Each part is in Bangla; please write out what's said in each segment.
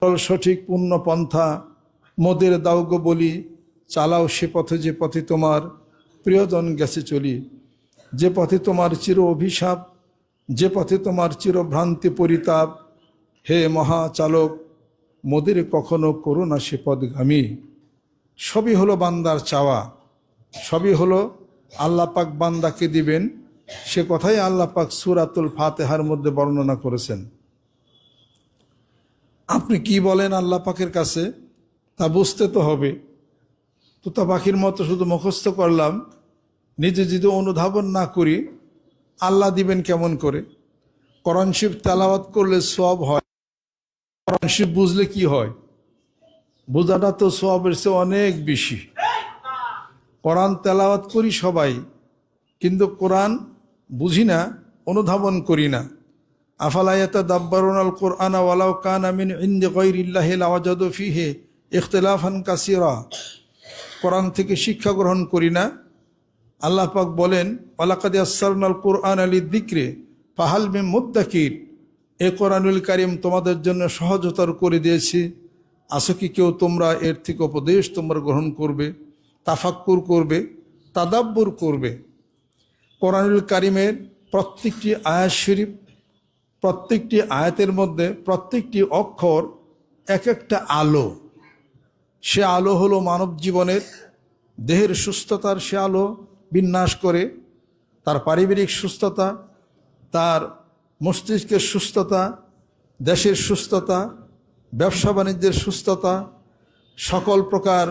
সঠিক পূর্ণ পন্থা মোদের দাও গো বলি, চালাও সে পথে যে পথে তোমার প্রিয়জন গেছে চলি। যে পথে তোমার চির অভিশাপ, যে পথে তোমার চিরভ্রান্তি পরিতাপ, হে মহাচালক মোদের কখনো করো না সে পথগামী। সবই হলো বান্দার চাওয়া, সবই হলো আল্লাহ পাক বান্দাকে দিবেন, সে কথাই আল্লাহ পাক সূরাতুল ফাতিহার মধ্যে বর্ণনা করেছেন। আপনি কি বলেন আল্লাহ পাকের কাছে তা বুঝতে তো হবে। তোতা পাখির মতো শুধু মুখস্থ করলাম, নিজে যদি অনুধাবন না করি আল্লাহ দিবেন কেমন করে? কোরআন শরীফ তেলাওয়াত করলে সওয়াব হয়, কোরআন শরীফ বুঝলে কি হয়? বোঝাটা তো সওয়াবের চেয়ে অনেক বেশি। কোরআন তেলাওয়াত করি সবাই, কিন্তু কোরআন বুঝি না, অনুধাবন করি না। আফালা ইয়াতাদাব্বারুনাল কুরআনা ওয়ালাউ কানা মিন ইনদি গায়রিল্লাহি লাওয়াজাদু ফীহি ইখতিলাফান কাসীরা। কোরআন থেকে শিক্ষা গ্রহণ করি না। আল্লাহ পাক বলেন, ওয়ালাকাদ ইয়াসসারনাল কুরআনা লিযিকরি ফাহাল মিন মুদ্দাকির। এ কোরআনুল কারীম তোমাদের জন্য সহজতর করে দিয়েছি, আছো কি কেউ তোমরা এর থেকে উপদেশ তোমরা গ্রহণ করবে, তাফাক্কুর করবে, তাদাব্বুর করবে। কোরআনুল কারীমের প্রত্যেকটি আয়াত শরীফ, প্রত্যেকটি আয়াতের মধ্যে প্রত্যেকটি অক্ষর এক একটা আলো। সে আলো হলো মানব জীবনের, দেহের সুস্থতার সে আলো বিন্যাস করে, তার পারিবারিক সুস্থতা, তার মস্তিষ্কের সুস্থতা, দেশের সুস্থতা, ব্যবসা বাণিজ্যের সুস্থতা, সকল প্রকার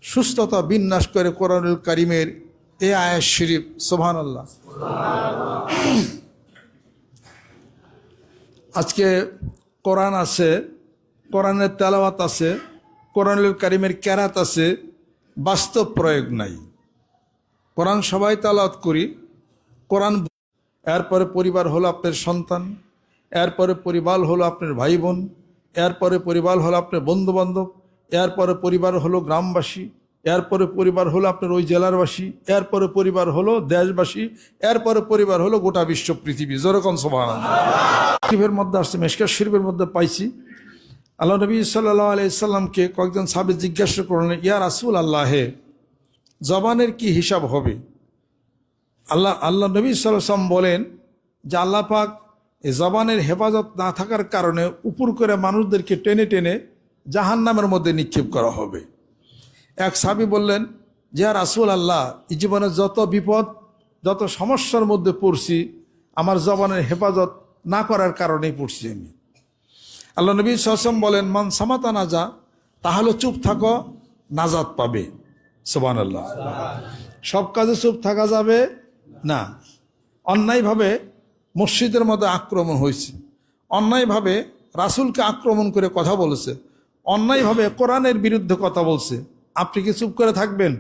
সুস্থতা বিন্যাস করে কোরআনুল কারীমের এ আয়াত শরীফ। সুবহানাল্লাহ। আজকে কোরআন আছে, কোরআনের তেলাওয়াত আছে, কোরআনুল কারীমের কেরাত আছে, বাস্তব প্রয়োগ নাই। কোরআন সবাই তেলাওয়াত করি, কোরআন। এরপরে পরিবার হলো আপনার সন্তান, এরপরে পরিবার হলো আপনার ভাই বোন, এরপরে পরিবার হলো আপনার বন্ধুবান্ধব, এরপরে পরিবার হলো গ্রামবাসী, এরপরে পরিবার হলো আপনার ওই জেলারবাসী, এরপরে পরিবার হলো দেশবাসী, এরপরে পরিবার হলো গোটা বিশ্ব পৃথিবী। যেরকম সুবহানাল্লাহ। শরীফের মধ্যে আসছে, মিশকাত শরীফের মধ্যে পাইছি, আল্লাহ নবী সাল্লাল্লাহু আলাইহি সাল্লামকে কয়েকজন সাহাবী জিজ্ঞাসা করলেন, ইয়া রাসূলুল্লাহ, জবানের কি হিসাব হবে? আল্লাহ নবী সাল্লাল্লাহু আলাইহি ওয়াসাল্লাম বলেন যে আল্লাহ পাক এই জবানের হেফাজত না থাকার কারণে উপর করে মানুষদেরকে টেনে টেনে জাহান্নামের মধ্যে নিক্ষেপ করা হবে। এক সাহাবী বললেন, যে ইয়া রাসূলুল্লাহ, এই জীবনে যত বিপদ, যত সমস্যার মধ্যে পড়ছি, আমার জবানের হেফাজত না করার কারণেই পড়ছি আমি। আল্লাহ নবী সাল্লাল্লাহু আলাইহি ওয়াসাল্লাম বলেন, মান সামাতা নাজা, তাহলে চুপ থাকো, নাজাত পাবে। সুবহানাল্লাহ। সব কাজে চুপ থাকা যাবে না। অন্যায়ভাবে মসজিদের মধ্যে আক্রমণ হয়েছে, অন্যায়ভাবে রাসূলকে আক্রমণ করে কথা বলেছে, অন্যায়ভাবে কোরআনের বিরুদ্ধে কথা বলছে, আপনি কি চুপ করে থাকবেন?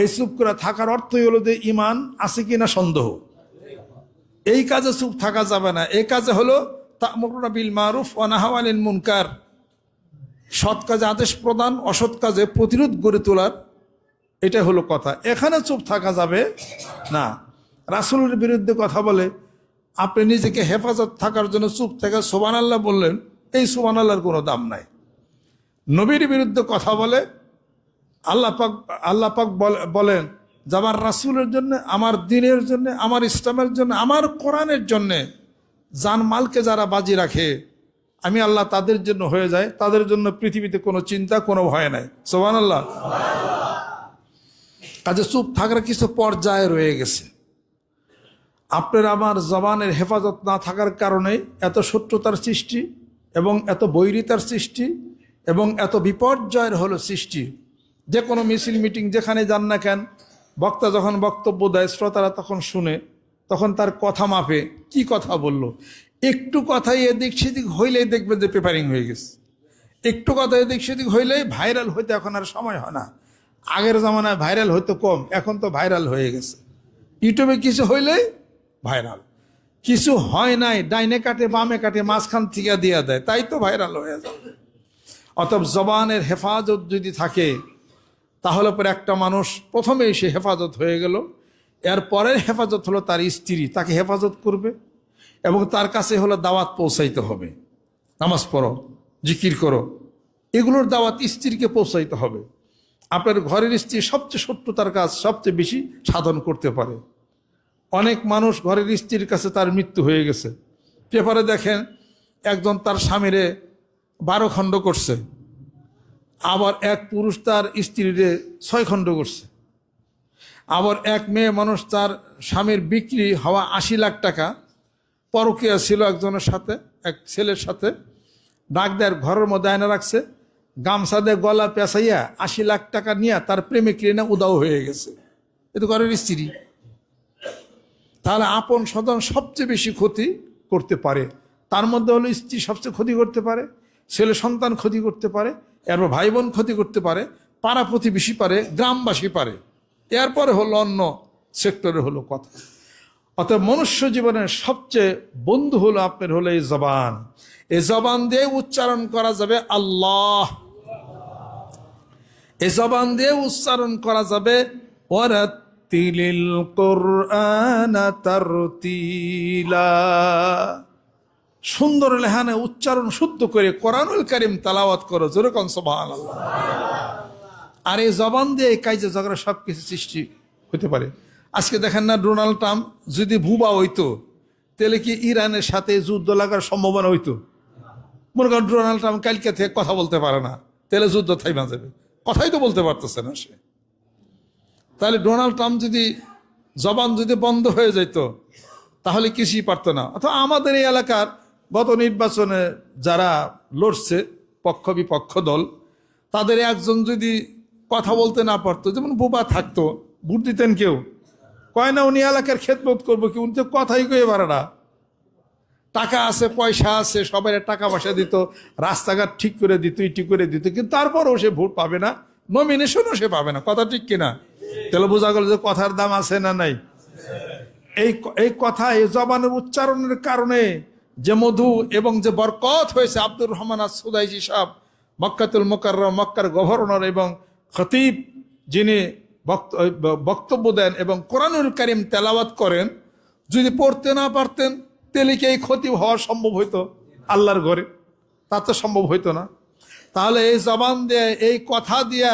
এই চুপ করে থাকার অর্থই হলো যে ঈমান আছে কিনা সন্দেহ। এই কাজে চুপ থাকা যাবে না। এই কাজে হলো তা'মুরুনা বিল মারুফ ওয়া নাহাউনা আনিল মুনকার, সৎ কাজে আদেশ প্রদান, অসৎ কাজে প্রতিরোধ গড়ে তোলার, এটা হলো কথা। এখানে চুপ থাকা যাবে না। রাসূলের বিরুদ্ধে কথা বলে আপনি নিজেকে হেফাজত থাকার জন্য চুপ থেকে সুবহানাল্লাহ বললেন, এই সুবহানাল্লাহর কোনো দাম নাই। নবীর বিরুদ্ধে কথা বলে আল্লাহ পাক বলেন যে আমার রাসূলের জন্য, আমার দ্বীনের জন্য, আমার ইসলামের জন্য, আমার কোরআনের জন্য জানমালকে যারা বাজি রাখে, আমি আল্লাহ তাদের জন্য হয়ে যায়, তাদের জন্য পৃথিবীতে কোনো চিন্তা, কোনো ভয় নাই। সুবহানাল্লাহ। কাজে চুপ থাকার কিছু পর্যায়ে রয়ে গেছে। আপনার আমার জবানের হেফাজত না থাকার কারণে এত শত্রুতার সৃষ্টি, এবং এত বৈরিতার সৃষ্টি, এবং এত বিপর্যয়ের হলো সৃষ্টি। যে কোনো মিছিল মিটিং যেখানে যান না কেন, বক্তা যখন বক্তব্য দেয়, শ্রোতারা তখন শুনে, তখন তার কথা মাপে কি কথা বলল। একটু কথাই এদিক সেদিক হইলেই দেখবেন যে পেপারিং হয়ে গেছে। একটু কথা এদিক সেদিক হইলেই ভাইরাল হইতে এখন আর সময় হয় না। আগের জামানায় ভাইরাল হইতো কম, এখন তো ভাইরাল হয়ে গেছে। ইউটিউবে কিছু হইলেই ভাইরাল, কিছু হয় নাই ডাইনে কাটে বামে কাটে মাঝখান থেকে দিয়ে দেয়, তাই তো ভাইরাল হয়ে যায়। অতএব জবানের হেফাজত যদি থাকে, তাহলে পরে একটা মানুষ প্রথমেই সে হেফাজত হয়ে গেল। এর পরের হেফাজত হলো তার স্ত্রী, তাকে হেফাজত করবে, এবং তার কাছে হলো দাওয়াত পৌঁছাইতে হবে। নামাজ পড়ো, জিকির করো, এগুলোর দাওয়াত স্ত্রীকে পৌঁছাইতে হবে। আপনার ঘরের স্ত্রী সবচেয়ে শত্রুতার কাজ সবচেয়ে বেশি সাধন করতে পারে। অনেক মানুষ ঘরের স্ত্রীর কাছে তার মৃত্যু হয়ে গেছে। পেপারে দেখেন একজন তার স্বামীরে 12 খণ্ড করছে, আবার এক পুরুষ তার স্ত্রীরে 6 খণ্ড করছে। আবার এক মেয়ে মানুষ তার স্বামীর বিক্রি হওয়া 80 লাখ টাকা পরকীয়া ছিল একজনের সাথে, এক ছেলের সাথে, ডাক দেয় ঘরের মধ্যে আয়না রাখছে, গামছা দিয়ে গলা পেঁচাইয়া 80 লাখ টাকা নিয়ে তার প্রেমিক ঋণে উদাও হয়ে গেছে। এ তো ঘরের স্ত্রী। তাহলে আপন স্বজন সবচেয়ে বেশি ক্ষতি করতে পারে। তার মধ্যে হলো স্ত্রী সবচেয়ে ক্ষতি করতে পারে, ছেলে সন্তান ক্ষতি করতে পারে, এরপর ভাই বোন ক্ষতি করতে পারে, পাড়া প্রতিবেশী পারে, গ্রামবাসী পারে, এরপরে হলো অন্য সেক্টরে হলো কথা। অর্থাৎ মনুষ্য জীবনের সবচেয়ে বন্ধু হলো আপনার হলো এই জবান। এই জবান দিয়ে উচ্চারণ করা যাবে আল্লাহ, এই জবান দিয়ে উচ্চারণ করা যাবে ওয়ারাত্তিলিল কুরআনা তারতিলা, সুন্দর লেহানে উচ্চারণ শুদ্ধ করে কোরআনুল কারীম তেলাওয়াত করো, জোরে কোন সুবহানাল্লাহ। আর এই জবান দিয়ে কাইজে ঝগড়া সব কিছু সৃষ্টি হতে পারে। আজকে দেখেন না, ডোনাল্ড ট্রাম্প যদি বুবা হইতো তাহলে কি ইরানের সাথে যুদ্ধ লাগার সম্ভাবনা হইতো? মনে করেন ডোনাল্ড ট্রাম্প কালকে থেকে কথা বলতে পারে না, তাহলে যুদ্ধ থাইমা যাবে, কথাই তো বলতে পারতেছে না সে। তাহলে ডোনাল্ড ট্রাম্প যদি জবান যদি বন্ধ হয়ে যেত তাহলে কিছুই পারতো না। অথবা আমাদের এই এলাকার গত নির্বাচনে যারা লড়ছে পক্ষ বিপক্ষ দল, তাদের একজন যদি কথা বলতে না পারতো, যেমন বোবা থাকতো, ভোট দিতেন কেউ? কয় না উনি এলাকার খেদমত করবো কি, উনি তো কথাই কয়ে পারে না। টাকা আছে, পয়সা আছে, সবাই টাকা পয়সা দিত, রাস্তাঘাট ঠিক করে দিত, ইটি করে দিত, কিন্তু তারপরও সে ভোট পাবে না, নমিনেশনও সে পাবে না। কথা ঠিক কিনা? তাহলে বোঝা গেল যে কথার দাম আছে না নাই। এই কথা, এই জবানের উচ্চারণের কারণে যে মধু এবং যে বরকত হয়েছে। আব্দুর রহমান আস-সুদাইসি সাহেব, মক্কাতুল মুকাররম, মক্কার গভর্নর এবং খতিব, যিনি বক্তব্য দেন এবং কোরআনুল কারীম তেলাওয়াত করেন, যদি পড়তে না পারতেন তাহলে কি এই ক্ষতি হওয়া সম্ভব হইতো আল্লাহর ঘরে? তা তো সম্ভব হইতো না। তাহলে এই জবান দিয়ে, এই কথা দিয়া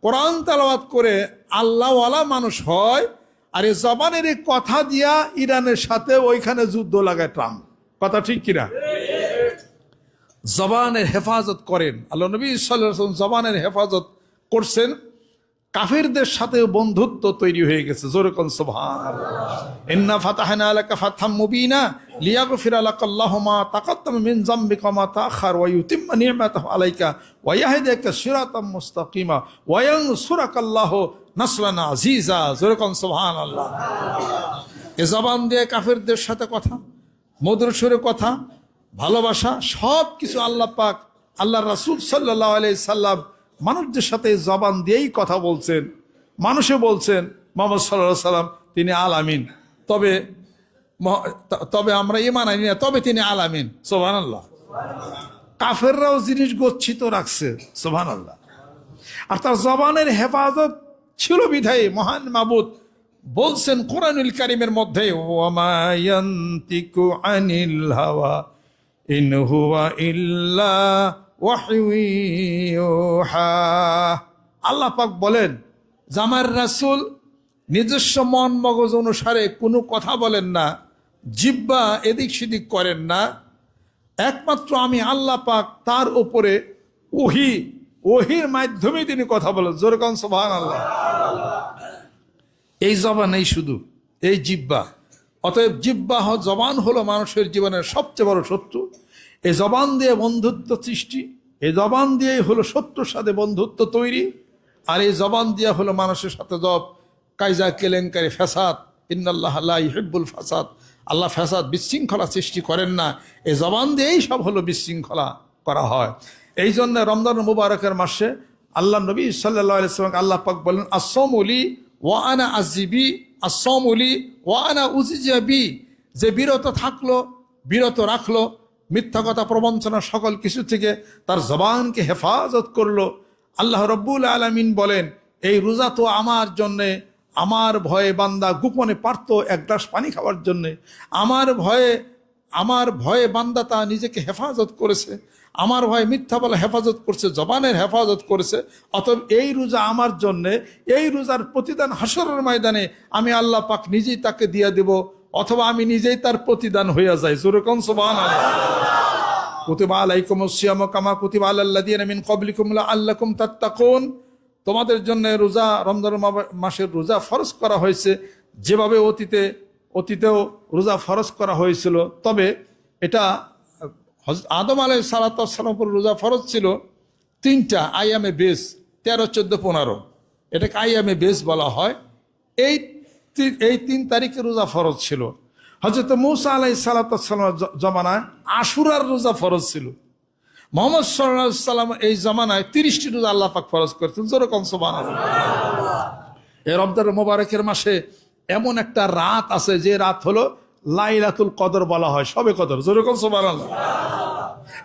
কোরআন তেলাওয়াত করে আল্লাহওয়ালা মানুষ হয়। আর এই জবানের এই কথা দিয়া ইরানের সাথে ওইখানে যুদ্ধ লাগায় ট্রাম্প। কথা ঠিক কিনা? জবানের হেফাজত করেন আল্লাহ নবী সাল্লাল্লাহু আলাইহি ওয়াসাল্লাম, জবানের হেফাজত করছেন। কাফিরদের সাথে বন্ধুত্ব তৈরি হয়ে গেছে, জোরে কোন সুবহানাল্লাহ। ইন্না ফাতাহনা লাকা ফাতহাম মুবিনা লিয়াগফিরা লাকাল্লাহু মা তাকাদ্দামা মিন যামবিকা ওয়া মা তাআখার ওয়া ইউতিম্মা নি'মাতাহু আলাইকা ওয়া ইয়াহদিয়াকা সিরাতাম মুস্তাকিমা ওয়া ইয়ানসুরাকাল্লাহু নাসরান আজিজা, জোরে কোন সুবহানাল্লাহ। এ জবান দিয়ে কাফিরদের সাথে কথা, মধুর সুরে কথা, ভালোবাসা, সব কিছু আল্লাহ পাক, আল্লাহ রাসূল সাল্লাল্লাহু আলাইহি সাল্লাম মানুষদের সাথে জবান দিয়েই কথা বলছেন। মানুষে বলছেন মুহাম্মদ সাল্লাল্লাহু আলাইহি সাল্লাম তিনি আল আমিন, তবে আমরা ঈমান আনি না, তবে তিনি আল আমিন। সুবহানাল্লাহ। কাফেররাও জিনিস গচ্ছিত রাখছে, সুবহানাল্লাহ। আর তার জবানের হেফাজত ছিল বিধায়ী মহান মাবুদ বলছেন কোরআনুল কারীমের মধ্যে, ওয়ামা ইয়ানতিকু আনিল হাওয়া ইন হুয়া ইল্লা ওয়াহয়ু ইউহা। আল্লাহ পাক বলেন যে আমার রাসূল নিজস্ব মন মগজ অনুসারে কোনো কথা বলেন না, জিহ্বা এদিক সেদিক করেন না, একমাত্র আমি আল্লাহ পাক তার উপরে ওহির মাধ্যমে তিনি কথা বলেন। জোরে কোন সুবহানাল্লাহ। এই জবান, এই শুধু এই জিহ্বা। অতএব জিহ্বা জবান হলো মানুষের জীবনের সবচেয়ে বড় শত্রু। এই জবান দিয়ে বন্ধুত্ব সৃষ্টি, এই জবান দিয়ে হলো শত্রুর সাথে বন্ধুত্ব তৈরি। আর এই জবান দিয়ে হলো মানুষের সাথে কায়জা কেলেঙ্কারি, ফ্যাসাদ। ইন্নাল্লাহ লা ইউহিব্বুল ফাসাদ, আল্লাহ ফ্যাসাদ বিশৃঙ্খলা সৃষ্টি করেন না। এই জবান দিয়েই সব হলো বিশৃঙ্খলা করা হয়। এই জন্য রমজান মুবারকের মাসে আল্লাহ নবী সাল্লাল্লাহু আলাইহি ওয়াসাল্লাম আল্লাহ পাক বলেন, আসসামু লি ওয়া আনা আজিবি, আসসামু লি ওয়া আনা উজিজাবি। যে বিরত থাকলো, বিরত রাখলো মিথ্যা কথা, প্রবঞ্চনা, সকল কিছু থেকে তার জবানকে হেফাজত করলো। আল্লাহ রব্বুল আলামিন বলেন, এই রোজা তো আমার জন্যে, আমার ভয়ে বান্দা গোপনে পারত এক গ্লাস পানি খাওয়ার জন্যে, আমার ভয়ে বান্দা তা নিজেকে হেফাজত করেছে। আমার ভাই মিথ্যা বলা হেফাজত করছে, জবানের হেফাজত করেছে। অতএব এই রোজা আমার জন্যে, এই রোজার প্রতিদান হাসরের ময়দানে আমি আল্লাহ পাক নিজেই তাকে দিয়ে দেব, অথবা আমি নিজেই তার প্রতিদান হইয়া যাই। জোরে কোন সুবহানাল্লাহ। কুতিবা আলাইকুমুস সিয়ামু কামা কুতিবা আলাল লাযিনা মিন ক্বাবলিকুম লাআল্লাকুম তাত্তাকুন। তোমাদের জন্য রোজা, রমজান মাসের রোজা ফরজ করা হয়েছে, যেভাবে অতীতেও রোজা ফরজ করা হয়েছিল। তবে এটা আদম আলাইহিস সালামের উপর রোজা ফরজ ছিল 3টা আইয়ামে বেস, 13, 14, 15। এটাকে আইয়ামে বেস বলা হয়। এই 3 তারিখে রোজা ফরজ ছিল। হযরত মূসা আলাইহিস সালামের জমানায় আশুরার রোজা ফরজ ছিল। মুহাম্মদ সাল্লাল্লাহু আলাইহি সাল্লাম এই জমানায় 30টি রোজা আল্লাহ পাক ফরজ করেছেন। যেরকম সুবহানাল্লাহ। এই রমজান মোবারকের মাসে এমন একটা রাত আছে, যে রাত হলো লাইলাতুল কদর বলা হয়, শবে কদর। যেরকম সুবহানাল্লাহ।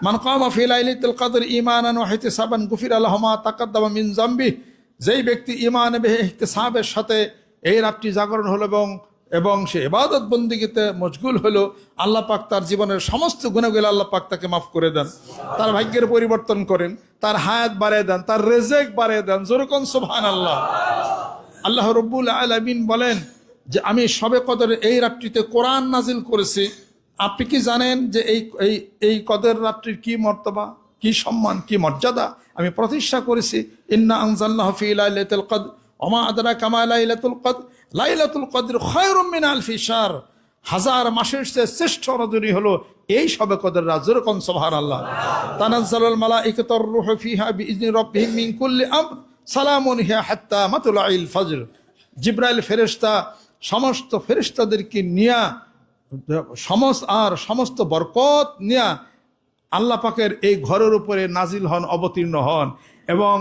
মান কামা ফি লাইলাতুল কদর ঈমানান ওয়া ইহতিসাবান গুফিরা লাহু মা তাকাদ্দামা মিন যামবি। যেই ব্যক্তি ঈমান এবং ইহতিসাবের সাথে এই রাতটি জাগরণ হলো এবং সে ইবাদত বন্দেগীতে মশগুল হলো, আল্লাহ পাক তার জীবনের সমস্ত গুনাহগুলো আল্লাহ পাক তাকে মাফ করে দেন, তার ভাগ্যের পরিবর্তন করেন, তার হায়াত বাড়িয়ে দেন, তার রিজিক বাড়িয়ে দেন। যেরকম সুবহানাল্লাহ। আল্লাহ রাব্বুল আলামিন বলেন যে আমি শবে কদরের এই রাত্রিতে কোরআন নাজিল করেছি। আপনি কি জানেন যে এই কদর রাত্রির কি মর্তবা, কি সম্মান, কি মর্যাদা আমি প্রতিষ্ঠা করেছি? ইন্না আনজালনাহু ফি লাইলাতুল কদর ওয়া মা আদরাকা মা লাইলাতুল কদর লাইলাতুল কদর খায়রুম মিন আলফি শাহর। 1000 মাসের চেয়ে শ্রেষ্ঠ রজনী হলো এই শবে কদর রাত। যেরকম সুবহানাল্লাহ। তানাজ্জালুল মালাইকাতু ওয়ার রূহু ফিহা বিইজনি রাব্বিহিম মিন কুল্লি আমর সালামুন হিয়া হাত্তা মাতলাইল ফজর। জিবরাইল ফেরেশতা সমস্ত ফেরেশতাদেরকে নিয়ে সমস্ত বরকত নিয়ে আল্লাহ পাকের এই ঘরের উপরে নাজিল হন, অবতীর্ণ হন, এবং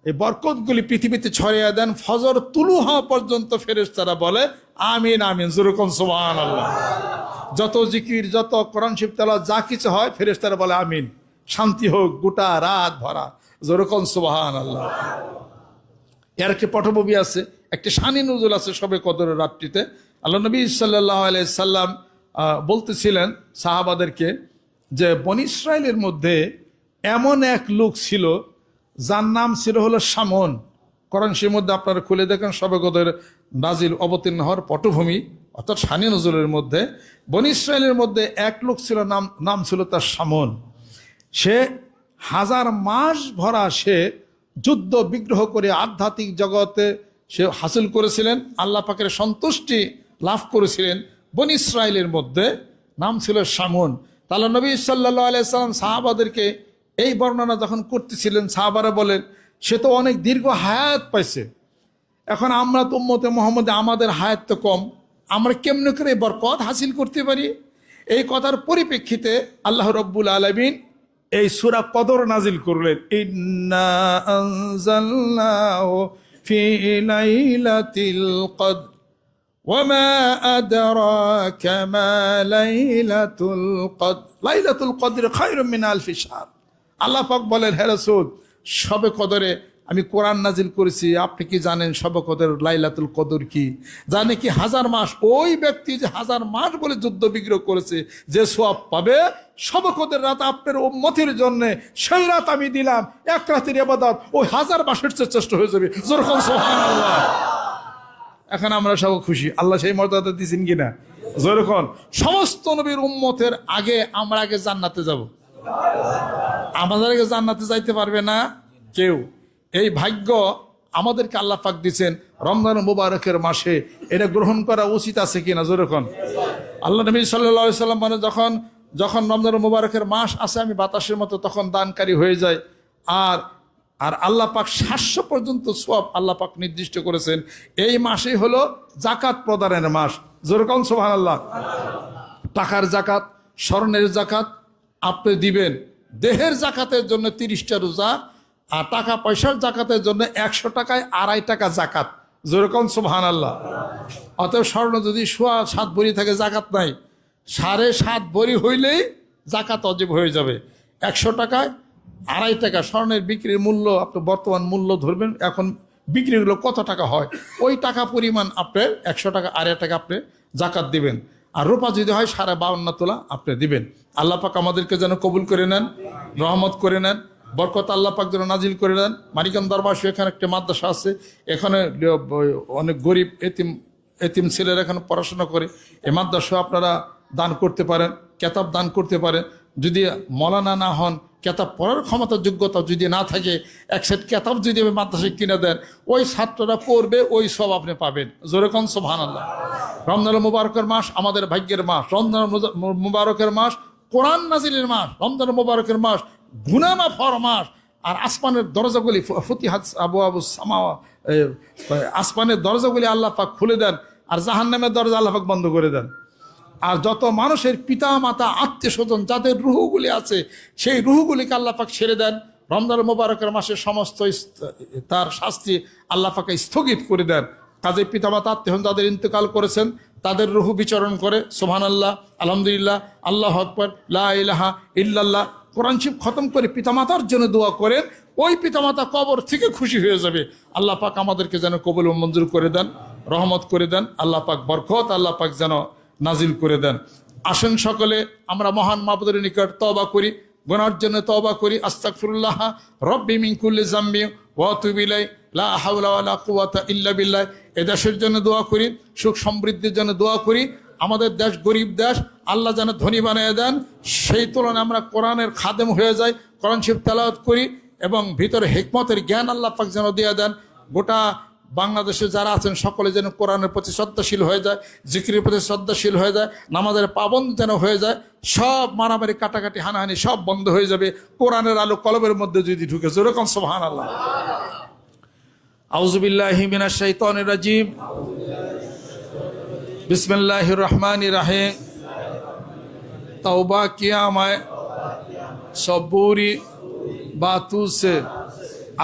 এই বরকতগুলি পৃথিবীতে ছড়িয়ে দেন। ফজর তুলু হওয়া পর্যন্ত ফেরেশতারা বলে আমিন আমিন। যেরকম সুবহানাল্লাহ। যত জিকির, যত কোরআন শরীফ তেলাওয়াত, যা কিছু হয় ফেরেশতারা বলে আমিন, শান্তি হোক গোটা রাত ভরা। যেরকম সুবহানাল্লাহ। এর কি পটভূমি আছে, একটি শানি নুজুল আছে শবে কদরের রাত্রিতে। আল্লাহ নবী সাল্লাল্লাহু আলাইহি সাল্লাম বলতেছিলেন সাহাবাদেরকে যে বনী ইসরাইলের মধ্যে এমন এক লোক ছিল যার নাম ছিল হলো শামন। কোরআন শরীফের মধ্যে আপনারা খুলে দেখেন শবে কদরের নাজিল অবতীর্ণ হওয়ার পটভূমি, অর্থাৎ শানি নজরুলের মধ্যে বনী ইসরাইলের মধ্যে এক লোক ছিল, নাম ছিল তার শামন। সে 1000 মাস ভরা সে যুদ্ধ বিগ্রহ করে আধ্যাত্মিক জগতে সে হাসিল করেছিলেন, আল্লাহ পাকের সন্তুষ্টি লাভ করেছিলেন। বনী ইসরাইলের মধ্যে নাম ছিল শামন। তাহলে নবী সাল্লাল্লাহু আলাইহি সাল্লাম সাহাবাদেরকে এই বর্ণনা যখন করতেছিলেন, সাহাবারা বলেন সে তো অনেক দীর্ঘ হায়াত পাইছে। এখন আমরা তো উম্মতে মুহাম্মদে, আমাদের হায়াত তো কম, আমরা কেমনে করে বরকত হাসিল করতে পারি? এই কথার পরিপ্রেক্ষিতে আল্লাহ রাব্বুল আলামিন এই সূরা কদর নাজিল করলেন। ইন্না আনজালনাহু ফি লাইলাতিল কদর ওয়া মা আদরাকা মা লাইলাতুল কদর লাইলাতুল কদর খায়রুম মিন আলফি শাহর। আল্লাহ পাক বলেন, হে রাসূল, শবে কদরে আমি কোরআন নাজিল করেছি। আপনি কি জানেন শবে কদর লাইলাতুল কদর কি? জানে কি 1000 মাস? ওই ব্যক্তি যে 1000 মাস বলে যুদ্ধ বিগ্রহ করেছে, যে সওয়াব পাবে শবে কদর রাত আপনার উম্মতের জন্য, সেই রাত আমি দিলাম এক রাতের ইবাদত ওই 1000 মাসের চেয়ে শ্রেষ্ঠ হয়ে যাবে। যেরকম সুবহানাল্লাহ। এখন আমরা সব খুশি, আল্লাহ সেই মর্যাদা দিয়েছেন কিনা? যেরকম সমস্ত নবীর উম্মতের আগে আমরা আগে জান্নাতে যাব। আমাদের আগে জান্নাতে যাইতে পারবে না কেউ। এই ভাগ্য আমাদেরকে আল্লাহ পাক দিচ্ছেন রমজান মুবারকের মাসে। এটা গ্রহণ করা উচিত আছে কিনা? যেরকম আল্লাহ নবী সাল্লাল্লাহু আলাইহি সাল্লাম মানে যখন রমজান মুবারকের মাস আসে, আমি বাতাসের মতো তখন দানকারী হয়ে যায়। আর আল্লাহ পাক 700 পর্যন্ত সওয়াব আল্লাহ পাক নির্দিষ্ট করেছেন। এই মাসেই হলো জাকাত প্রদানের মাস। যেরকম সুবহানাল্লাহ। টাকার জাকাত, স্বর্ণের জাকাত আপনি দিবেন। দেহের জাকাতের জন্য 30টা রোজা, আর টাকা পয়সার জাকাতের জন্য 100 টাকায় 2.5 টাকা জাকাত। যেরকম সুবহানাল্লাহ। অতএব স্বর্ণ যদি 7.5 ভরি থাকে, জাকাত নাই, 7.5 ভরি হইলেই জাকাত ওয়াজিব হয়ে যাবে। 100 টাকায় 2.5 টাকা স্বর্ণের বিক্রির মূল্য, আপনি বর্তমান মূল্য ধরবেন, এখন বিক্রিগুলো কত টাকা হয়, ওই টাকা পরিমাণ আপনার 100 টাকা 2.5 টাকা আপনি জাকাত দিবেন। আর রূপা যদি হয় 52.5 তোলা আপনি দিবেন। আল্লাহ পাক আমাদেরকে যেন কবুল করে নেন, রহমত করে নেন, বরকত আল্লাহ পাক যেন নাজিল করে দেন। মানিকগঞ্জ দরবার এখানে একটা মাদ্রাসা আছে, এখানে অনেক গরিব এতিম ছেলেরা এখানে পড়াশোনা করে। এই মাদ্রাসা আপনারা দান করতে পারেন, কেতাব দান করতে পারেন। যদি মৌলানা না হন, কেতাব পড়ার ক্ষমতা যোগ্যতা যদি না থাকে, এক সেট কেতাব যদি মাদ্রাসায় কিনে দেন, ওই ছাত্ররা পড়বে, ওই সব আপনি পাবেন। যেরকম সুবহানাল্লাহ। রমজান মুবারকের মাস আমাদের ভাগ্যের মাস। রমজান মুবারকের মাস কোরআন নাজিলের মাস। রমজান মুবারকের মাস গুনাহ মাফ হওয়ার মাস। আর আসমানের দরজাগুলি ফুতিহাত আবওয়াবুস সামাওয়া, আসমানের দরজাগুলি আল্লাহ পাক খুলে দেন, আর জাহান্নামের দরজা আল্লাহ পাক বন্ধ করে দেন। আর যত মানুষের পিতা মাতা আত্মীয় স্বজন যাদের রুহগুলি আছে, সেই রুহগুলিকে আল্লাহ পাক ছেড়ে দেন। রমজান মুবারকের মাসে সমস্ত তার শাস্তি আল্লাহ পাকে স্থগিত করে দেন। কাজে পিতা মাতা আত্মীয় যাদের ইন্তেকাল করেছেন তাদের রুহু বিচরণ করে সুবহানাল্লাহ, আলহামদুলিল্লাহ, আল্লাহু আকবার, লা ইলাহা ইল্লাল্লাহ কোরআন শরীফ খতম করে পিতামাতার জন্য দোয়া করেন। ওই পিতামাতা কবর থেকে খুশি হয়ে যাবে। আল্লাহ পাক আমাদেরকে যেন কবুল ও মঞ্জুর করে দেন, রহমত করে দেন। আল্লাহ পাক বরকত আল্লাহ পাক যেন নাজিল করে দেন। আসেন সকলে আমরা মহান মাবুদের নিকট তওবা করি, গুনার জন্য তওবা করি। আস্তাগফিরুল্লাহ রব্বি মিন কুল্লি যামবি ওয়া আতুবু ইলাই, লা হাওলা ওয়ালা কুওয়াতা ইল্লা বিল্লাহ। এ দেশের জন্য দোয়া করি, সুখ সমৃদ্ধির জন্য দোয়া করি। আমাদের দেশ গরিব দেশ, আল্লাহ যেন ধনী বানিয়ে দেন। সেই তুলনায় আমরা কোরআনের খাদেম হয়ে যাই, কোরআন শরীফ তেলাওয়াত করি এবং ভিতরে হিকমতের জ্ঞান আল্লাহ পাক যেন দিয়ে দেন। গোটা বাংলাদেশে যারা আছেন সকলে যেন কোরআনের প্রতি শ্রদ্ধাশীল হয়ে যায়, জিকিরের প্রতি শ্রদ্ধাশীল হয়ে যায়, নামাজের পাবন্দ যেন হয়ে যায়। সব মারামারি কাটাকাটি হানাহানি সব বন্ধ হয়ে যাবে কোরআনের আলো কলবের মধ্যে যদি ঢুকে। যেরকম সুবহানাল্লাহ। আউযু বিল্লাহি মিনাশ শাইতানির রাজিম। बिस्मिल्लाहिर रहमानिर रहीम। तौबा किया मैं सबूरी बातों से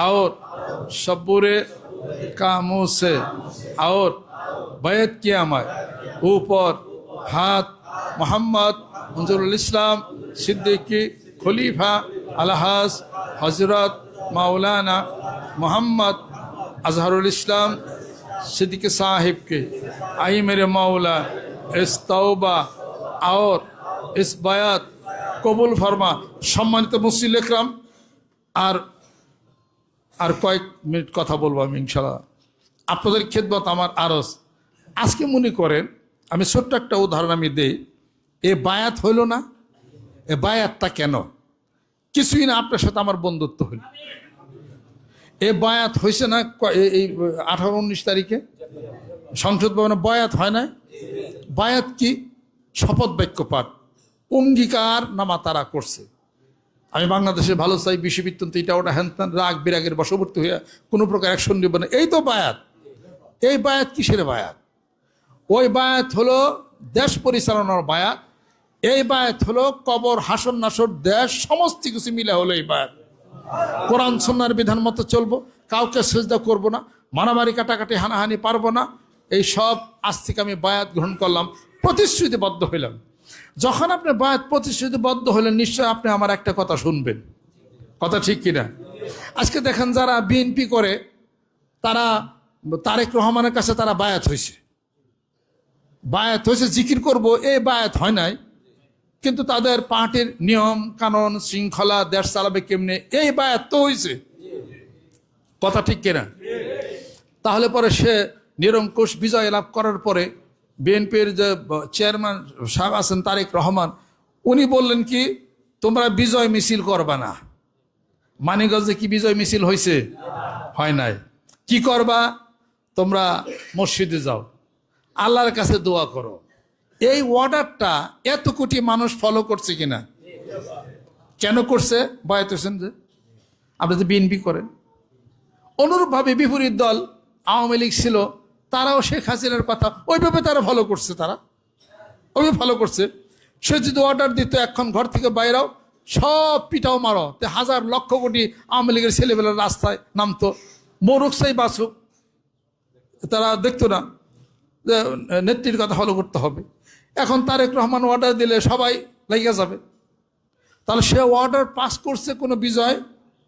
और सबूरे कामों से, और बैत किया मैं ऊपर हाथ मोहम्मद मंजूरुल इस्लाम सिद्दीकी खलीफा अलहाज हजरत मौलाना मोहम्मद अजहरुल इस्लाम सिद्दीकी साहिब के। आई मेरे मौला इस तौबा और इस बयात কবুল ফরমা। সম্মানিত মুসলিম একরাম, আর কয়েক মিনিট কথা বলবো আমি ইনশাআল্লাহ। আপনাদের খেদমত আমার আরজ। আজকে মনে করেন আমি ছোট্ট একটা উদাহরণ আমি দেই। এ বায়াত হইল না, এ বায়াতটা কেন? কিছুই না, আপনার সাথে আমার বন্ধুত্ব হইল। এ বায়াত হয়েছে না এই 18-19 তারিখে সংসদ ভবনে বয়াত হয় না? বায়াত কি? শপথ বাক্য পাঠ, অঙ্গীকার নামা তারা করছে। আমি বাংলাদেশে ভালো চাই, বিশ্ববিদ্যালয় এটা ওটা হ্যান রাগ বিরাগের বশবর্তী হইয়া কোনো প্রকার অ্যাকশন নেব না, এই তো বায়াত। এই বায়াত কিসের বায়াত? ওই বায়াত হলো দেশ পরিচালনার বায়াত। এই বায়াত হলো কবর হাসর নাসর দেশ সমস্ত কিছু মিলে হলো এই বায়াত। কোরআন সুন্নাহর বিধান মতো চলবো, কাউকে সেজদা করব না, মারামারি কাটাকাটি হানাহানি পারবো না। এই সব আজ থেকে আমি বায়াত গ্রহণ করলাম, প্রতিশ্রুতিবদ্ধ হইলাম। যখন আপনি বায়াত প্রতিশ্রুতিবদ্ধ হলেন, নিশ্চয় আপনি আমার একটা কথা শুনবেন। কথা ঠিক কিনা? আজকে দেখেন যারা বিএনপি করে তারা তারেক রহমানের কাছে তারা বায়াত হয়েছে, জিকির করব, এই বায়াত হয় নাই। কিন্তু তাদের পার্টির নিয়ম কানুন শৃঙ্খলা দেশ চালাবে কেমনে, এই বায়াত তো হয়েছে। কথা ঠিক কিনা? তাহলে পরে সে নিরঙ্কুশ বিজয় লাভ করার পরে বিএনপির যে চেয়ারম্যান সাহেব আছেন তারেক রহমান, উনি বললেন কি, তোমরা বিজয় মিছিল করবা না। মানিকগঞ্জে কি বিজয় মিছিল হয়েছে? হয় নাই। কি করবা? তোমরা মসজিদে যাও, আল্লাহর কাছে দোয়া করো। এই অর্ডারটা এত কোটি মানুষ ফলো করছে কিনা? কেন করছে? বায়াত হোসেন যে আপনি যে বিএনপি করেন, অনুরূপভাবে বিপরীত দল আওয়ামী লীগ ছিল, তারাও শেখ হাসিনার কথা ওইভাবে তারা ফলো করছে, ওইভাবে ফলো করছে। সে যদি অর্ডার দিত এখন ঘর থেকে বাইরেও সব পিটাও মারো, তে হাজার লক্ষ কোটি আওয়ামী লীগের ছেলেবেলার রাস্তায় নামতো, মরুক সেই বাসুক, তারা দেখতো না যে নেত্রীর কথা ফলো করতে হবে। এখন তারেক রহমান অর্ডার দিলে সবাই লেগে যাবে। তাহলে সে অর্ডার পাস করছে, কোনো বিজয়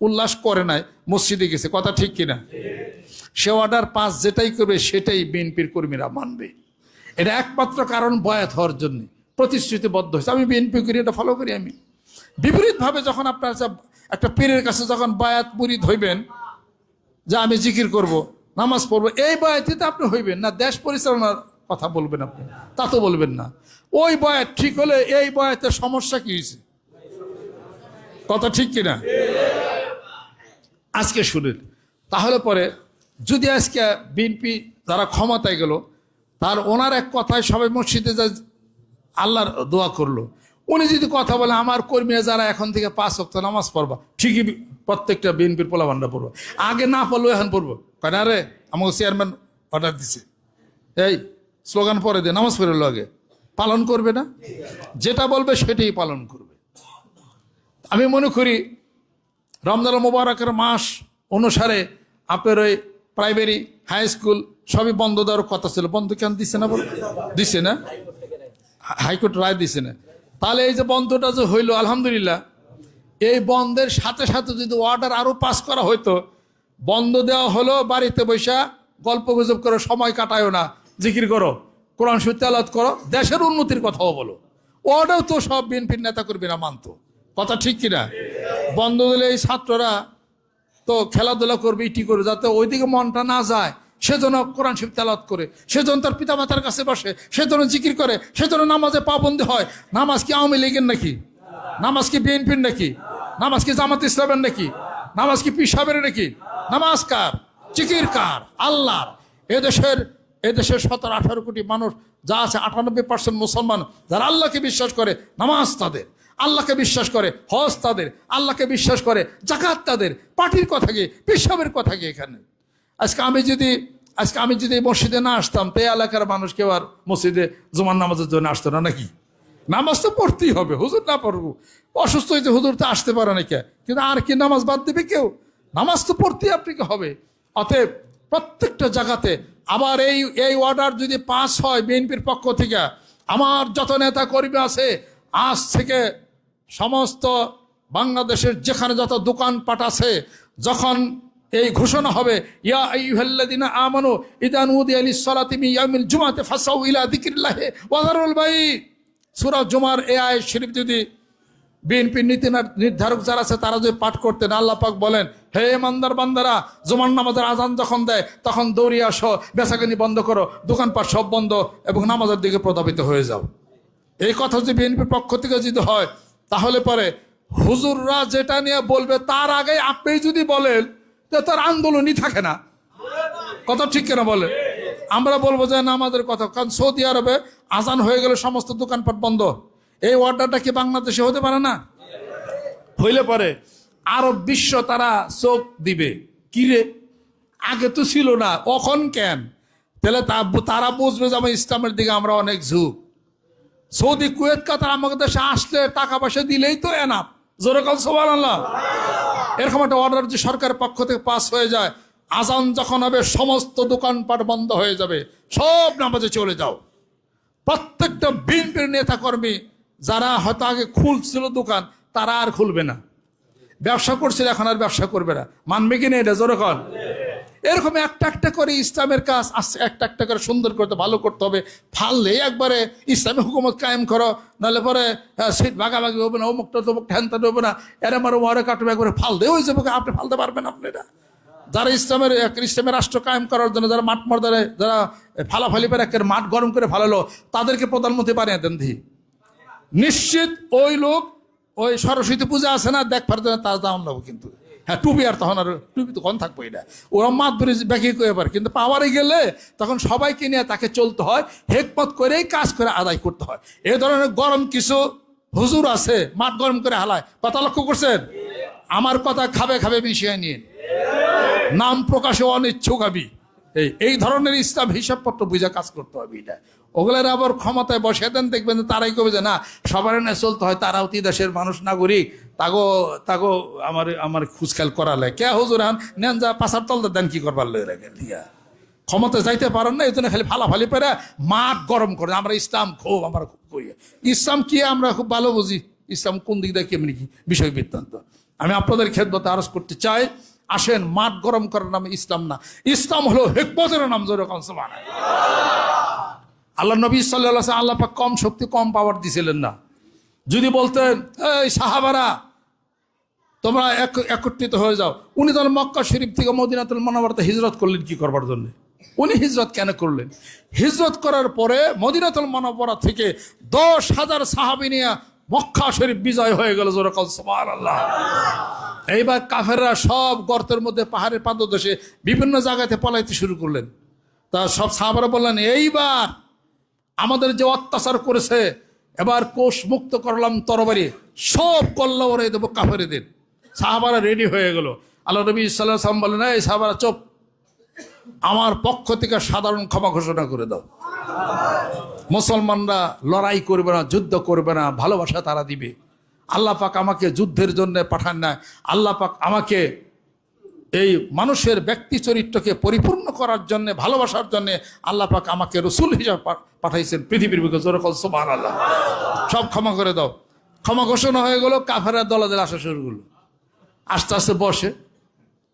উল্লাস করে নাই, মসজিদে গেছে। কথা ঠিক কিনা? সে অর্ডার পাস যেটাই করবে সেটাই বিএনপির কর্মীরা মানবে। এটা একমাত্র কারণ বয়াত হওয়ার জন্য প্রতিশ্রুতিবদ্ধ হয়েছে। আমি বিএনপি করি, এটা ফলো করি। আমি বিপরীতভাবে যখন আপনার একটা পীরের কাছে যখন বায়াত মুরিদ হইবেন যে আমি জিকির করব, নামাজ পড়বো, এই বয়াতিতে আপনি হইবেন না, দেশ পরিচালনার কথা বলবেন আপনি, তা তো বলবেন না। ওই বয়াত ঠিক হলে এই বয়াতের সমস্যা কি হয়েছে? কথা ঠিক কিনা? আজকে শুনেন, তাহলে পরে যদি আজকে বিএনপি যারা ক্ষমতায় গেল, তার ওনার এক কথায় সবাই মসজিদে যা আল্লাহর দোয়া করলো, উনি যদি কথা বলে আমার কর্মীরা যারা এখন থেকে 5 ওয়াক্ত নামাজ পড়বা, ঠিকই প্রত্যেকটা বিএনপির পোলাপানরা পড়বো, আগে না পড়লো এখন পড়বো, কেন আরে আমাকে চেয়ারম্যান অর্ডার দিছে, এই স্লোগান পরে দে, নামাজ পড়ে আগে, পালন করবে না? যেটা বলবে সেটাই পালন করবে। আমি মনে করি রমজান মোবারকের মাস অনুসারে আপনার ওই প্রাইমারি হাই স্কুল সবই বন্ধ দেওয়ার কথা ছিল, বন্ধ কেন দিছে না? দিছে না, হাইকোর্ট রায় দিছে না। তাহলে এই যে বন্ধটা যে হইল, আলহামদুলিল্লাহ, এই বন্ধের সাথে সাথে যদি অর্ডার আরো পাস করা হইতো, বন্ধ দেওয়া হলো, বাড়িতে বৈশা গল্প গুজব করো, সময় কাটায়ও না, জিকির করো, কোরআন শরীফ তেলাওয়াত করো, দেশের উন্নতির কথাও বলো, ওটাও তো সব বিএনপির নেতা কর্মীরা মানতো। কথা ঠিক কিনা? বন্ধ দিলে এই ছাত্ররা তো খেলাধুলা করবে, ইটি করবে, যাতে ওইদিকে মনটা না যায়, সেজন্য কোরআন শরীফ তেলাওয়াত করে, সেজন্য তার পিতামাতার কাছে বসে, সেজন্য জিকির করে, সেজন্য নামাজে পাবন্দি হয়। নামাজ কি আওয়ামী লীগের নাকি? নামাজ কি বিএনপির নাকি? নামাজ কি জামাত ইসলামের নাকি? নামাজ কি পীর সাহেবের নাকি? নামাজ কার? জিকির কার? আল্লাহর। এদেশের 17-18 কোটি মানুষ যা আছে, 98% মুসলমান যারা আল্লাহকে বিশ্বাস করে, নামাজ তাদের, আল্লাহকে বিশ্বাস করে, হজ তাদের, আল্লাহকে বিশ্বাস করে, জাকাত তাদের। পার্টির কথা কি, পীর সাহেবের কথা কি এখানে? আজকে আমি যদি মসজিদে না আসতাম, তো এই এলাকার মানুষ কেউ আর মসজিদে জুমার নামাজের জন্য আসতো না নাকি? নামাজ তো পড়তেই হবে, হুজুর না পড়বো, অসুস্থ হয়েছে হুজুর তো আসতে পারে না, কে কিন্তু আর কি নামাজ বাদ দেবে কেউ? নামাজ তো পড়তেই আপনাকে হবে। অতএব প্রত্যেকটা জায়গাতে আবার এই অর্ডার যদি পাস হয় বিএনপির পক্ষ থেকে, আমার যত নেতা কর্মী আছে, আজ থেকে সমস্ত বাংলাদেশের যেখানে যত দোকানপাট আছে, যখন এই ঘোষণা হবে, ইয়া আইয়ুহাল্লাযীনা আমানু ইযা নুদিয়া লিস-সালাতি মিন ইয়াউমিল জুমআতি ফাসাউ ইলা যিকরিল্লাহি ওয়া যারুল বাই'। সূরা জুমার এই আয়াত শরীফ যদি বিএনপির নীতি নির্ধারক যারা আছে তারা যদি পাঠ করতেন, আল্লাহ পাক বলেন, হে ইমানদার বান্দারা, জুমার নামাজের আজান যখন দেয় তখন দৌড়িয়ে আসো, বেচাকেনি বন্ধ করো, দোকানপাট সব বন্ধ, এবং নামাজের দিকে প্রধাবিত হয়ে যাও। এই কথা যদি বিএনপির পক্ষ থেকে যদি হয়, তাহলে পরে হুজুররা যেটা নিয়ে বলবে তার আগে আপনি যদি বলেন, তো তার আন্দোলনই থাকে না। কথা ঠিক কেনা বলে? আমরা বলবো যে না, আমাদের কথা, কারণ সৌদি আরবে আজান হয়ে গেলে সমস্ত দোকানপাট বন্ধ। এই অর্ডারটা কি বাংলাদেশে হতে পারে না? হইলে পরে আরব বিশ্ব তারা চোখ দিবে, কিরে আগে তো ছিল না, কখন কেন? তাহলে তারা বুঝবে যে ইসলামের দিকে আমরা অনেক ঝুঁক। সৌদি, কুয়েত, কাতার আমাদের দেশে আসলে টাকা পয়সা দিলেই তো এনাফ। জোরে কাল সুবহানাল্লাহ। এরকম একটা অর্ডার যে সরকারের পক্ষ থেকে পাস হয়ে যায়, আজান যখন হবে সমস্ত দোকানপাট বন্ধ হয়ে যাবে, সব নামাজে চলে যাও। প্রত্যেকটা বিএনপির নেতা কর্মী যারা হয়তো আগে খুলছিল দোকান, তারা আর খুলবে না। ব্যবসা করছিল, এখন আর ব্যবসা করবে না। মানবে কিনা এটা? জোরে কন। এরকম একটা করে ইসলামের কাজ একটা করে সুন্দর করতে, ভালো করতে হবে। ফাললে একবারে ইসলামী হুকুমত কায়েম করো, নাহলে পরে সিট ভাগাভাগি হবে না, অমুকটা তমুকটা হ্যানতা হবে না, এরা আমার ওয়ারে কাটবে, একবারে ফালদে হয়ে যাবে। আপনি ফালতে পারবেন? আপনারা যারা ইসলামের রাষ্ট্র কায়েম করার জন্য যারা মাঠ মর্দারে, যারা ফালাফালি করে একের মাঠ গরম করে ফালালো, তাদেরকে প্রধানমন্ত্রী বানিয়ে দেন দি। নিশ্চিত ওই লোক ওই সরস্বতী পূজা আছে না, দেখ পারতো না, তার দাম নেবো। কিন্তু হ্যাঁ, টুপি আর তখন আর টুপি তো কম থাকবো, এটা ওরা মাত ধরে ব্যাকি করে পারে। কিন্তু পাওয়ারে গেলে তখন সবাইকে নিয়ে তাকে চলতে হয়, হেকমত করেই কাজ করে আদায় করতে হয়। এই ধরনের গরম কিছু হুজুর আছে, মাঠ গরম করে হালায়। কথা লক্ষ্য করছেন? আমার কথা খাবে মিশিয়ে নিন, নাম প্রকাশে অনিচ্ছুক আমি। এই ধরনের ইসলাম হিসাবপত্র বুঝে কাজ করতে হবে। এটা ওগুলোর আবার ক্ষমতায় বসে দেন, দেখবেন তারাই কবে যে না, সবার না চলতে হয়, তারাও তি দেশের মানুষ, নাগরিক, তাগো আমার খুঁজখাল করালে কে হুজুর আন নেন যা পাশার তলতে দেন, কি করবার লয়ে রাখেন দিয়া ক্ষমতা যাইতে পারেন না, এই জন্য খালি ফালাফালি পেরে মাঠ গরম করে। আমরা ইসলাম আমরা খুব করি, ইসলাম কি আমরা খুব ভালো বুঝি, ইসলাম কোন দিক দিয়ে কেমনি কি বিষয় বৃত্তান্ত। আমি আপনাদের খেদমতে আরজ করতে চাই, আসেন, মাঠ গরম করার নামে ইসলাম না, ইসলাম হলো হিকমতের নাম। জোরে সুবহানাল্লাহ। আল্লাহ নবী সাল্লাল্লাহু আলাইহি ওয়াসাল্লাম আল্লাহ পাক কম শক্তি কম পাওয়ার দিছিলেন না। যদি বলতেন এই সাহাবারা তোমরা একত্রিত হয়ে যাও, উনি তাহলে মক্কা শরীফ থেকে মদিনাতুল মুনাওয়ারাতে হিজরত করলেন কি করবার জন্য? উনি হিজরত কেন করলেন? হিজরত করার পরে মদিনাতুল মুনাওয়ারা থেকে 10,000 সাহাবী নিয়ে মক্কা শরীফ বিজয় হয়ে গেল। জোরে কও সুবহানাল্লাহ। এইবার কাফেররা সব গর্তের মধ্যে পাহাড়ের পাদদেশে বিভিন্ন জায়গাতে পলাইতে শুরু করলেন। তা সব সাহাবারা বললেন এইবার আমাদের যে অত্যাচার করেছে এবার কোষ মুক্ত করলাম তরবারি, সব কল্লা ওরে দেবো কাফেরদের। সাহাবারা রেডি হয়ে গেল। আল্লাহ নবী সাল্লাল্লাহু আলাইহি ওয়াসাল্লাম বললেন এই সাহাবারা চুপ, আমার পক্ষ থেকে সাধারণ ক্ষমা ঘোষণা করে দাও। মুসলমানরা লড়াই করবে না, যুদ্ধ করবে না, ভালোবাসা তারা দিবে। আল্লাহ পাক আমাকে যুদ্ধের জন্য পাঠান না, আল্লাহ পাক আমাকে এই মানুষের ব্যক্তি চরিত্রকে পরিপূর্ণ করার জন্য, ভালোবাসার জন্য আল্লাহ পাক আমাকে রসুল হিসাবে পাঠাইছেন পৃথিবীর বুকে। জোরে কও সুবহানাল্লাহ। সব ক্ষমা করে দাও। ক্ষমা ঘোষণা হয়ে গেল। কাফেররা দলে আসা শুরু করলো। আস্তে আস্তে বসে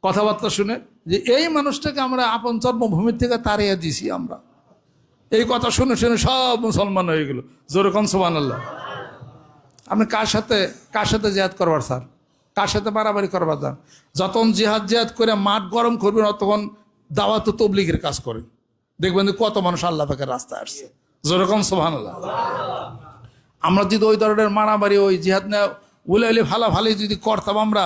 কথাবার্তা শুনে যে এই মানুষটাকে আমরা আপন জন্মভূমির থেকে তাড়িয়ে দিছি আমরা। এই কথা শুনে শুনে সব মুসলমান হয়ে গেল। জোরে কও সুবহানাল্লাহ। আপনি কার সাথে জিহাদ করবার স্যার? কার সাথে বাড়াবাড়ি করবার যান? যখন জিহাদ করে মাঠ গরম করবেন তখন দাওয়াত ও তবলিগের কাজ করেন, দেখবেন যে কত মানুষ আল্লাহ পাকের রাস্তায় আসছে। জোরে কও সুবহানাল্লাহ। আমরা যদি ওই ধরনের মারামারি ওই জিহাদ না উলাইলি ফালাফালি যদি করতাম আমরা,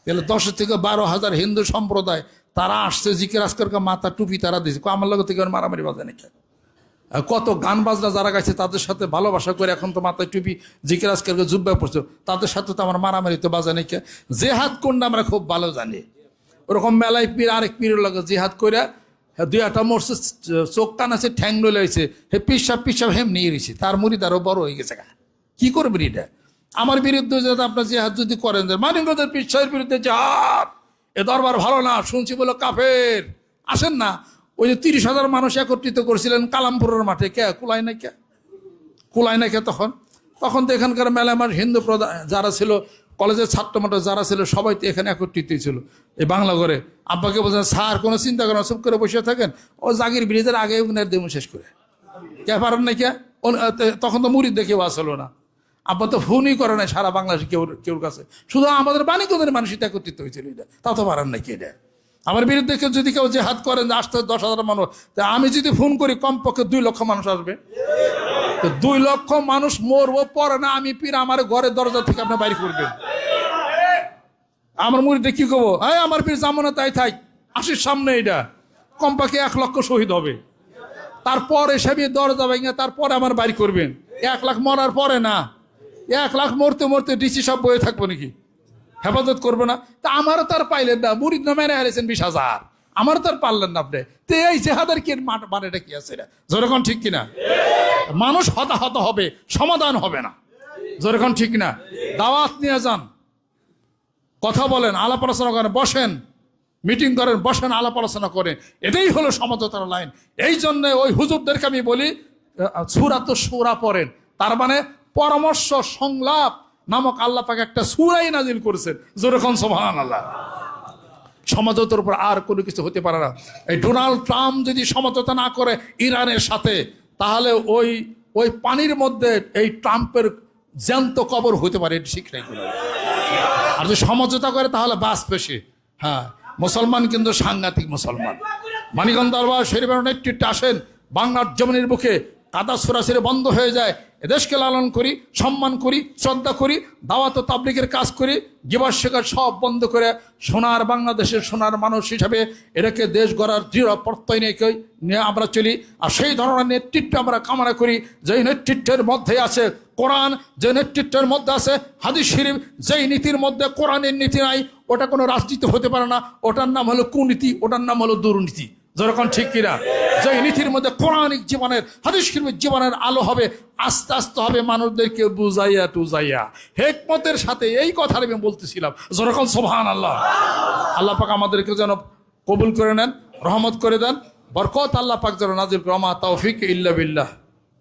তাহলে 10 থেকে 12,000 হিন্দু সম্প্রদায় তারা আসছে জিকির আজকালকে মাথা টুপি তারা দিয়েছে। আমার লোক থেকে মারামারি বাজে নাকি? কত গান বাজনা যারা গাইছে তাদের সাথে ভালোবাসা করে এখন তো মাথায় টুপি জিকির আজকালকে জুব্বা পড়ছে, তাদের সাথে তো আমার মারামারি তো বাজে নাকি? জেহাদ কোনটা আমরা খুব ভালো জানি। ওরকম মেলায় পীর আরেক পীরের লাগে জিহাদ করে 2-1টা মরছে, চোখ কান আছে, ঠ্যাং নইলে হয়েছে, হে পিসাব হেম নিয়ে রয়েছে, তার মুরিদ আরো বড় হয়ে গেছে। কি করবেন এটা? আমার বিরুদ্ধে যদি আপনার জিহাদ যদি করেন, মানিকগঞ্জের পিসাবের বিরুদ্ধে জিহাদ, এ দরবার ভালো না, শুনছি বলো কাফের, আসেন না। ওই যে 30,000 মানুষ একত্রিত করেছিলেন কালামপুরের মাঠে, কে কুলায় না কে তখন তো এখানকার মেলা আমার হিন্দু যারা ছিল, কলেজের ছাত্র মাত্র যারা ছিল সবাই তো এখানে একত্রিত ছিল এই বাংলা ঘরে। আব্বাকে বলছেন স্যার কোনো চিন্তা করেন, চুপ করে বসে থাকেন, ও জাগির ব্রিজের আগে দেবো শেষ করে কে পারেন না কে। তখন তো মুরিদ দেখেও আসলো না। আব্বা তো ফোনই করে নাই সারা বাংলাদেশে কেউর কাছে, শুধু আমাদের বাণিজ্যদের মানুষ একত্রিত হয়েছিল। এটা তাও তো পারেন নাকি? এটা আমার বিরুদ্ধে যদি কেউ জেহাদ করেন আসতে 10,000 মানুষ, তা আমি যদি ফোন করি কমপক্ষে 2 লক্ষ মানুষ আসবে। তো 2 লক্ষ মানুষ মরবো পরে না আমি পীর আমার ঘরের দরজা থেকে আপনি বাইরে করবেন। আমার মুরিদে কি করবো? হ্যাঁ আমার পীর জামানা তাই থাক, আসির সামনে এটা কমপক্ষে 1 লক্ষ শহীদ হবে, তারপর এসে দরজা ভেঙে তারপরে আমার বাড়ি করবেন। 1 লাখ মরার পরে না, 1 লাখ মরতে ডিসি সব বয়ে থাকবো নাকি? হেফাজত করবো না? তা আমারও তার পাইলেন না, মুরিদ না মেরে হারিয়েছেন 20,000, আমারও তার পারলেন না আপনি। তো এই জেহাদের কি মানেটা কি আছে? এটা যেরকম ঠিক কিনা? মানুষ হতাহত হবে, সমাধান হবে না। যেরকম ঠিক কিনা? দাওয়াত নিয়ে যান, কথা বলেন, আলাপ আলোচনা করেন, বসেন, মিটিং করেন, বসেন, আলাপ আলোচনা করেন, এটাই হলো সমঝোতার লাইন। এই জন্য ওই হুজুরদেরকে আমি বলি সূরা পড়েন, তার মানে পরামর্শ সংলাপ নামক আল্লাহ পাক একটা সূরাই নাজিল করেছেন। যেরকম সুবহানাল্লাহ। সমঝোতার উপর আর কোনো কিছু হতে পারে না। এই ডোনাল্ড ট্রাম্প যদি সমঝোতা না করে ইরানের সাথে, তাহলে ওই পানির মধ্যে এই ট্রাম্পের জ্যান্ত কবর হতে পারে, এটি ঠিক নাই। আর যদি সমঝোতা করে তাহলে বাস পেশে। হ্যাঁ, মুসলমান কিন্তু সাংঘাতিক মুসলমান। মানিকগঞ্জ দরবার শরীফের নেতৃত্বে আসেন, বাংলার জমিনের বুকে কাদা সরাসরি বন্ধ হয়ে যায়। এদেশকে লালন করি, সম্মান করি, শ্রদ্ধা করি, দাওয়াত ও তাবলীগের কাজ করি, গিবত শেখার সব বন্ধ করে সোনার বাংলাদেশের সোনার মানুষ হিসাবে এটাকে দেশ গড়ার দৃঢ় প্রত্যয় নিয়ে আমরা চলি। আর সেই ধরনের নেতৃত্ব আমরা কামনা করি, যেই নেতৃত্বের মধ্যে আছে কোরআন, যে নেতৃত্বের মধ্যে আছে হাদিস শরীফ, যেই নীতির মধ্যে কোরআনের নীতি নাই ওটা কোনো রাজনীতি হতে পারে না। ওটার নাম হলো কুনীতি, ওটার নাম হলো দুর্নীতি। যেরকম ঠিক কিনা? যে নীতির মধ্যে কোরআনিক জীবনের, হাদিস শরীফের জীবনের আলো হবে, আস্তে আস্তে হবে মানুষদেরকে বুঝাইয়া টুজাইয়া হিকমতের সাথে। এই কথাটা আমি বলতেছিলাম। যেরকম সুবহানাল্লাহ। আল্লাহ পাক আমাদেরকে যেন কবুল করে নেন, রহমত করে দেন, বরকত আল্লাহ পাক যেন নাজিল করে। মা তাওফিক ইল্লা বিল্লাহ।